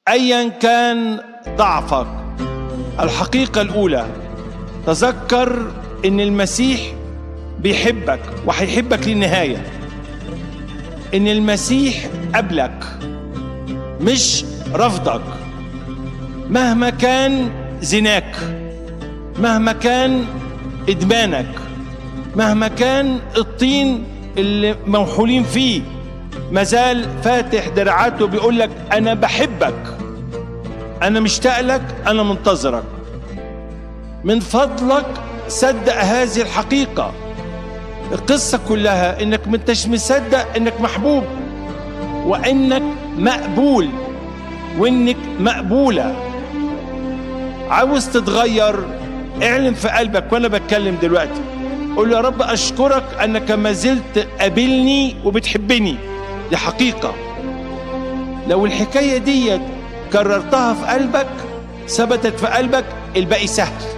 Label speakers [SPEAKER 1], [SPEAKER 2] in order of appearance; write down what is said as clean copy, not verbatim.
[SPEAKER 1] أيا كان ضعفك، الحقيقة الأولى تذكر إن المسيح بيحبك وهيحبك للنهاية. إن المسيح قبلك مش رفضك، مهما كان زناك، مهما كان إدمانك، مهما كان الطين اللي موحولين فيه، مازال فاتح دراعاته بيقول لك أنا بحبك، أنا مشتاق لك، أنا منتظرك. من فضلك صدق هذه الحقيقة. القصة كلها إنك منتش مصدق إنك محبوب، وإنك مقبول، وإنك مقبولة. عاوز تتغير، اعلن في قلبك وأنا بتكلم دلوقتي، قول يا رب أشكرك أنك ما زلت قابلني وبتحبني. دي حقيقة. لو الحكاية دي كررتها في قلبك، ثبتت في قلبك، الباقي سهل.